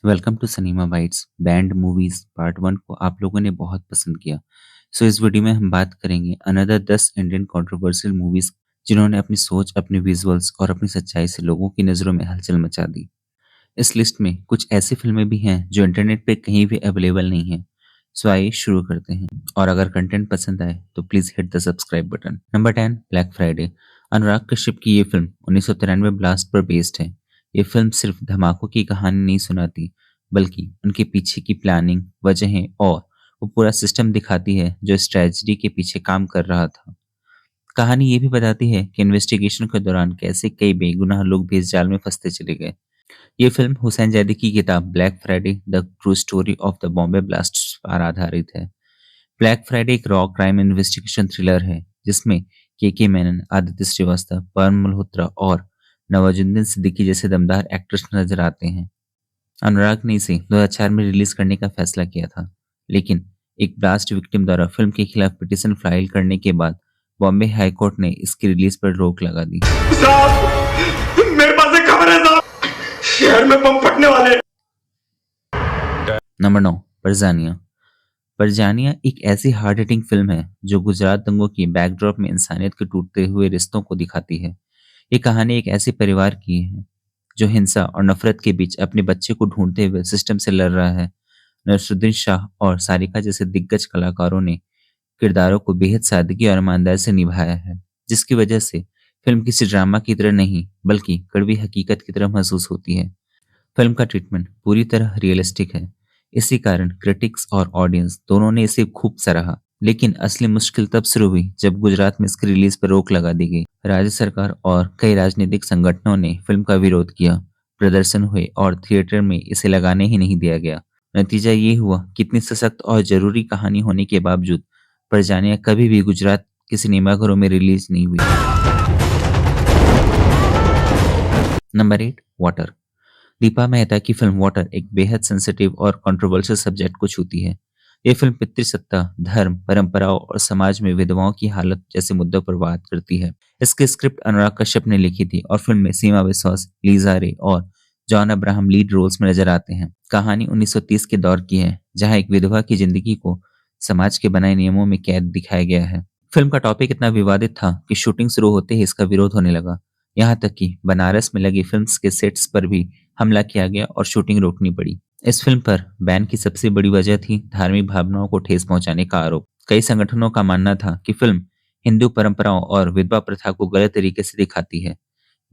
Welcome to Cinema Bites banned movies part 1 को आप लोगों ने बहुत पसंद किया। सो इस वीडियो में हम बात करेंगे अनदर 10 इंडियन कंट्रोवर्शियल मूवीज जिन्होंने अपनी सोच, अपने विजुअल्स और अपनी सच्चाई से लोगों की नज़रों में हलचल मचा दी। इस लिस्ट में कुछ ऐसी फिल्में भी हैं जो इंटरनेट पे कहीं भी अवेलेबल नहीं है। सो आइए शुरू करते हैं, और अगर कंटेंट पसंद आए तो please hit the subscribe button. Number 10, black Friday. Anurag Kashyap की ये फिल्म 1993 ब्लास्ट पर बेस्ड है। ये फिल्म सिर्फ धमाकों की कहानी नहीं सुनाती, बल्कि उनके पीछे की प्लानिंग, वजहें और वो पूरा सिस्टम दिखाती है जो इस ट्रेजेडी के पीछे काम कर रहा था। कहानी ये भी बताती है कि इन्वेस्टिगेशन के दौरान कैसे कई बेगुनाह लोग भी इस जाल में फंसते चले गए। ये फिल्म हुसैन जैदी की किताब black Friday the true story of the Bombay blast पर आधारित है। ब्लैक फ्राइडे एक रॉ क्राइम इन्वेस्टिगेशन थ्रिलर है जिसमें के मेनन, आदित्य श्रीवास्तव, पवन मल्होत्रा और नवाजुद्दीन सिद्दीकी जैसे दमदार एक्टर्स नजर आते हैं। अनुराग ने इसे 2004 में रिलीज करने का फैसला किया था, लेकिन एक ब्लास्ट विक्टिम द्वारा फिल्म के खिलाफ पिटीशन फाइल करने के बाद बॉम्बे हाई कोर्ट ने इसकी रिलीज पर रोक लगा दी। साहब, मेरे पास एक खबर है साहब, शहर में बम फटने वाले हैं। नंबर 9, परजानिया। परजानिया एक ऐसी हार्ड हिटिंग फिल्म है जो गुजरात दंगों की बैकड्रॉप में इंसानियत के टूटते हुए रिश्तों को दिखाती है। ये कहानी एक ऐसे परिवार की है जो हिंसा और नफरत के बीच अपने बच्चे को ढूंढते हुए सिस्टम से लड़ रहा है। नसरुद्दीन शाह और सारिका जैसे दिग्गज कलाकारों ने किरदारों को बेहद सादगी और ईमानदारी से निभाया है, जिसकी वजह से फिल्म किसी ड्रामा की तरह नहीं बल्कि कड़वी हकीकत की तरह महसूस होती है। फिल्म का ट्रीटमेंट पूरी तरह रियलिस्टिक है। इसी कारण क्रिटिक्स और ऑडियंस दोनों ने इसे खूब सराहा। लेकिन असली मुश्किल तब शुरू हुई जब गुजरात में इसकी रिलीज पर रोक लगा दी गई। राज्य सरकार और कई राजनीतिक संगठनों ने फिल्म का विरोध किया, प्रदर्शन हुए और थिएटर में इसे लगाने ही नहीं दिया गया। नतीजा ये हुआ कि इतनी सशक्त और जरूरी कहानी होने के बावजूद परजानिया कभी भी गुजरात के सिनेमाघरों में रिलीज नहीं हुई। Number 8, water. दीपा मेहता की फिल्म वाटर एक बेहद सेंसिटिव और कंट्रोवर्शियल सब्जेक्ट को छूती है। ये फिल्म पितृसत्ता, धर्म, परंपराओं और समाज में विधवाओं की हालत जैसे मुद्दों पर बात करती है। इसकी स्क्रिप्ट अनुराग कश्यप ने लिखी थी और फिल्म में सीमा विश्वास, लीजा रे और जॉन अब्राहम लीड रोल्स में नजर आते हैं। कहानी 1930 के दौर की है, जहां एक विधवा की जिंदगी को समाज के बनाए नियमों में कैद दिखाया गया है। फिल्म का टॉपिक इतना विवादित था कि शूटिंग शुरू होते ही इसका विरोध होने लगा। यहाँ तक कि बनारस में लगी फिल्म के सेट्स पर भी हमला किया गया और शूटिंग रोकनी पड़ी। इस फिल्म पर बैन की सबसे बड़ी वजह थी धार्मिक भावनाओं को ठेस पहुंचाने का आरोप। कई संगठनों का मानना था कि फिल्म हिंदू परंपराओं और विधवा प्रथा को गलत तरीके से दिखाती है।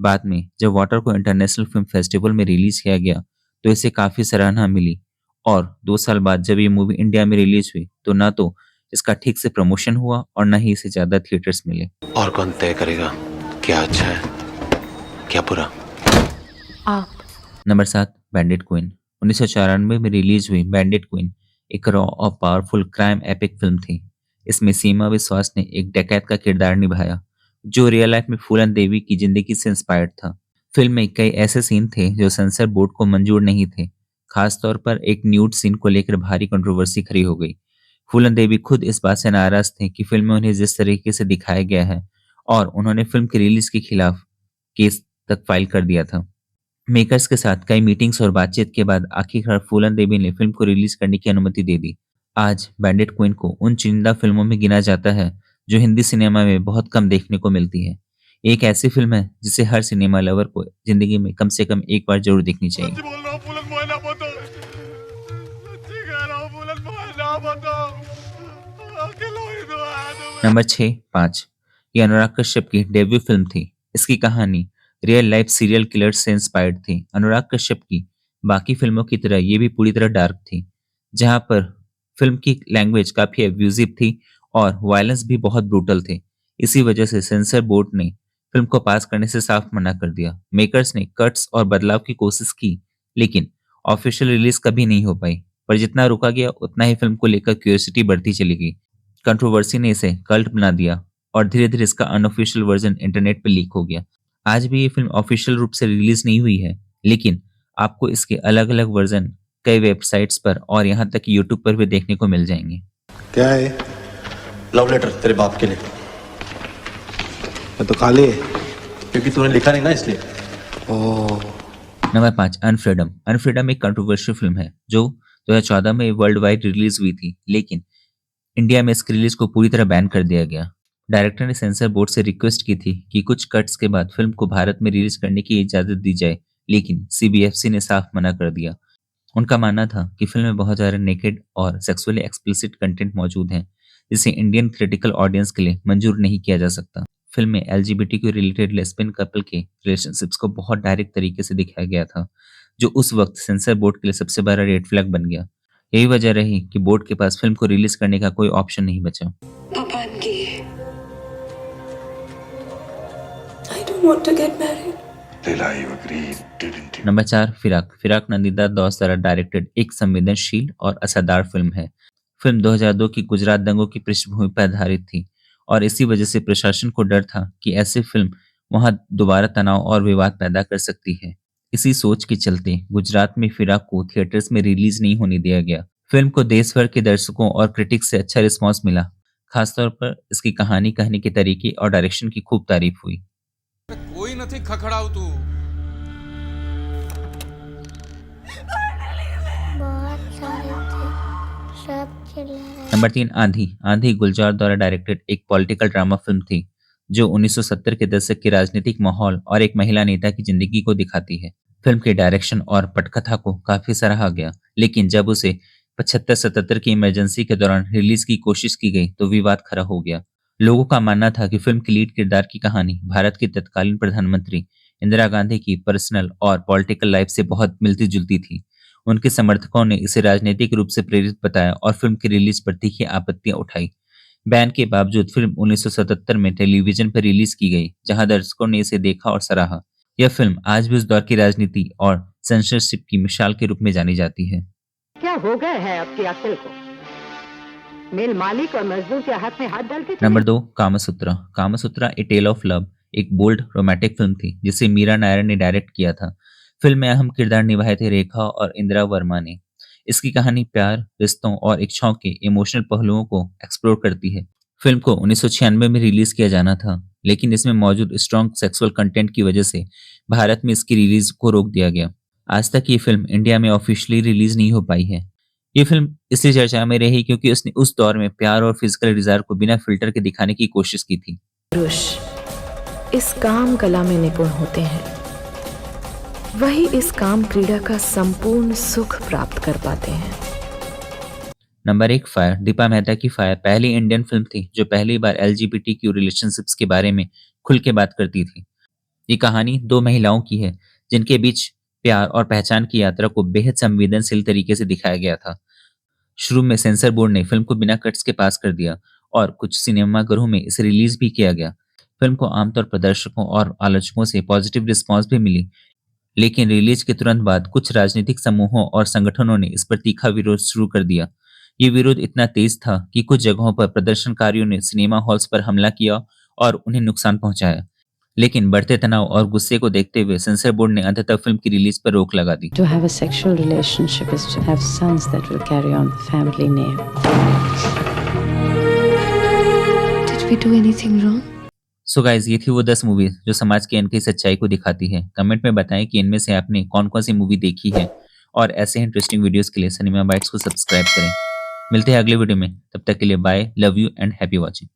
बाद में जब वाटर को इंटरनेशनल फिल्म फेस्टिवल में रिलीज किया गया तो इसे काफी सराहना मिली, और 2 साल बाद जब ये मूवी इंडिया में रिलीज हुई तो ना तो इसका ठीक से प्रमोशन हुआ और न ही इसे ज्यादा थिएटर्स मिले। और कौन तय करेगा क्या अच्छा है क्या बुरा? आप। Number 7, bandit queen. 1994 में रिलीज हुई बैंडिट क्वीन एक रॉ और पावरफुल क्राइम एपिक फिल्म थी। इसमें सीमा विश्वास ने एक डकैत का किरदार निभाया जो रियल लाइफ में फूलन देवी की जिंदगी से इंस्पायर्ड था। फिल्म में कई ऐसे सीन थे जो सेंसर बोर्ड को मंजूर नहीं थे। खासतौर पर एक न्यूड सीन को लेकर भारी कंट्रोवर्सी खड़ी हो गई। फूलन देवी खुद इस बात से नाराज थे कि फिल्म में उन्हें जिस तरीके से दिखाया गया है, और उन्होंने फिल्म की रिलीज के खिलाफ केस तक फाइल कर दिया था। मेकर्स के साथ कई मीटिंग्स और बातचीत के बाद आखिरकार फूलन देवी ने फिल्म को रिलीज करने की अनुमति दे दी। आज बैंडिट क्वीन को उन चुनिंदा फिल्मों में गिना जाता है जो हिंदी सिनेमा में बहुत कम देखने को मिलती है। एक ऐसी फिल्म है जिसे हर सिनेमा लवर को जिंदगी में कम से कम एक बार जरूर देखनी चाहिए। सच्ची बोल रहा हूँ, पुलिस मोहल्ला बताओ। सच्ची कह रहा हूँ, पुलिस मोहल्ला बताओ। अकेला ही तो आया तो मैं। नंबर 6, 5। ये अनुराग कश्यप की डेब्यू फिल्म थी। इसकी कहानी रियल लाइफ सीरियल किलर से इंस्पायर्ड थी। अनुराग कश्यप की बाकी फिल्मों की तरह ये भी पूरी तरह डार्क थी, जहां पर फिल्म की लैंग्वेज काफी एब्यूजिव थी और वायलेंस भी बहुत ब्रूटल थे। इसी वजह से सेंसर बोर्ड ने फिल्म को पास करने से साफ मना कर दिया। मेकर्स ने कट्स और बदलाव की कोशिश की, लेकिन ऑफिशियल रिलीज कभी नहीं हो पाई। पर जितना रुका गया उतना ही फिल्म को लेकर क्यूरियोसिटी बढ़ती चली गई। कंट्रोवर्सी ने इसे कल्ट बना दिया और धीरे धीरे इसका अनऑफिशियल वर्जन इंटरनेट पर लीक हो गया। आज भी ये फिल्म ऑफिशियल रूप से रिलीज नहीं हुई है, लेकिन आपको इसके अलग अलग वर्जन कई वेबसाइट्स पर और यहाँ तक कि यूट्यूब पर भी देखने को मिल जाएंगे। क्या है? लव लेटर तेरे बाप के लिए, मैं तो खाली है। क्योंकि तूने लिखा नहीं ना इसलिए। ओह, नंबर 5 अनफ्रीडम। अनफ्रीडम एक कंट्रोवर्शियल फ़िल्म है जो 2014 में वर्ल्ड वाइड रिलीज़ हुई थी, लेकिन इंडिया में इसकी रिलीज़ को पूरी तरह बैन कर दिया गया। डायरेक्टर ने सेंसर बोर्ड से रिक्वेस्ट की थी कि कुछ कट्स के बाद फ़िल्म को भारत में रिलीज़ करने की इजाज़त दी जाए, लेकिन सीबीएफसी ने साफ मना कर दिया। उनका मानना था कि फ़िल्म में बहुत ज़्यादा नेकेड और सेक्सुअली एक्सप्लिसिट कंटेंट मौजूद हैं, जिसे इंडियन क्रिटिकल ऑडियंस के लिए मंजूर नहीं किया जा सकता। फ़िल्म में एलजीबीटीक्यू रिलेटेड लेस्बियन कपल के रिलेशनशिप्स को बहुत डायरेक्ट तरीके से दिखाया गया था, जो उस वक्त सेंसर बोर्ड के लिए सबसे बड़ा रेड फ्लैग बन गया। यही वजह रही कि बोर्ड के पास फ़िल्म को रिलीज़ करने का कोई ऑप्शन नहीं बचा। भगवान की है। I don't want to get married. Leela, you agreed, didn't you? Number 4 फिराक। फिराक नंदिता दास द्वारा डायरेक्टेड एक संवेदनशील और असरदार फिल्म है। फिल्म 2002 की गुजरात दंगों की पृष्ठभूमि पर आधारित थी और इसी वजह से प्रशासन को डर था कि ऐसी फिल्म वहां दोबारा तनाव और विवाद पैदा कर सकती है। इसी सोच के चलते गुजरात में फिराक को थिएटर्स में रिलीज नहीं होने दिया गया। फिल्म को देश भर के दर्शकों और क्रिटिक्स से अच्छा रिस्पॉन्स मिला। खासतौर पर इसकी कहानी कहने के तरीके और डायरेक्शन की खूब तारीफ हुई। कोई નથી ખખડાવતું बहुत सारे थे, सब चिल्ला रहे नंबर 3 आंधी। आंधी गुलजार द्वारा डायरेक्टेड एक पॉलिटिकल ड्रामा फिल्म थी जो 1970 के दशक के राजनीतिक माहौल और एक महिला नेता की जिंदगी को दिखाती है। फिल्म के डायरेक्शन और पटकथा को काफी सराहा गया, लेकिन जब उसे 75-77 की इमरजेंसी के दौरान रिलीज की कोशिश की गई तो विवाद खड़ा हो गया। लोगों का मानना था कि फिल्म की लीड किरदार की कहानी भारत की तत्कालीन प्रधानमंत्री इंदिरा गांधी की पर्सनल और पॉलिटिकल लाइफ से बहुत मिलती जुलती थी। उनके समर्थकों ने इसे राजनीतिक रूप से प्रेरित बताया और फिल्म की रिलीज पर तीखी आपत्तियां उठाई। बैन के बावजूद फिल्म 1977 में टेलीविजन पर रिलीज की गई, जहां दर्शकों ने इसे देखा और सराहा। यह फिल्म आज भी उस दौर की राजनीति और सेंसरशिप की मिसाल के रूप में जानी जाती है। क्या हो गया है आपकी अक्ल को? मिल मालिक और मजदूर के हाथ में हाथ डाल के number 2 Kamasutra. Kamasutra a tale of love एक बोल्ड रोमांटिक फिल्म थी जिसे मीरा नायर ने डायरेक्ट किया था। फिल्म में अहम किरदार निभाए थे रेखा और इंदिरा वर्मा ने। इसकी कहानी प्यार, रिश्तों और इच्छाओं के इमोशनल पहलुओं को एक्सप्लोर करती है। फिल्म को 1996 में रिलीज किया जाना था, लेकिन इसमें मौजूद स्ट्रॉन्ग सेक्सुअल कंटेंट की वजह से भारत में इसकी रिलीज को रोक दिया गया। आज तक ये फिल्म इंडिया में ऑफिशियली रिलीज नहीं हो पाई है। ये फिल्म इसलिए चर्चा में रही क्योंकि उसने उस दौर में प्यार और फिजिकल डिजायर को बिना फिल्टर के दिखाने की कोशिश की थी। पुरुष इस काम कला में निपुण होते हैं, वही इस काम क्रीड़ा का संपूर्ण सुख प्राप्त कर पाते हैं। Number 1 fire. दीपा मेहता की फायर पहली इंडियन फिल्म थी जो पहली बार एलजीबीटीक्यू रिलेशनशिप्स के बारे में खुल के बात करती थी। ये कहानी दो महिलाओं की है जिनके बीच प्यार और पहचान की यात्रा को बेहद संवेदनशील तरीके से दिखाया गया था। शुरू में सेंसर बोर्ड ने फिल्म को बिना कट्स के पास कर दिया और कुछ सिनेमाघरों में इसे रिलीज भी किया गया। फिल्म को आमतौर पर दर्शकों और आलोचकों से पॉजिटिव रिस्पांस भी मिली, लेकिन रिलीज के तुरंत बाद कुछ राजनीतिक समूहों और संगठनों ने इस पर तीखा विरोध शुरू कर दिया। ये विरोध इतना तेज था कि कुछ जगहों पर प्रदर्शनकारियों ने सिनेमा हॉल्स पर हमला किया और उन्हें नुकसान पहुंचाया। लेकिन बढ़ते तनाव और गुस्से को देखते हुए सेंसर बोर्ड ने अंततः फिल्म की रिलीज पर रोक लगा दी। To have a sexual relationship is to have sons that will carry on the family name. Did we do anything wrong? So guys, ये थी वो 10 मूवीज जो समाज के इनकी सच्चाई को दिखाती है। कमेंट में बताएं कि इनमें से आपने कौन कौन सी मूवी देखी है और ऐसे इंटरेस्टिंग वीडियोस के लिए सिनेमा बाइट्स को सब्सक्राइब करें। मिलते हैं अगले वीडियो में, तब तक के लिए bye, love you and happy watching.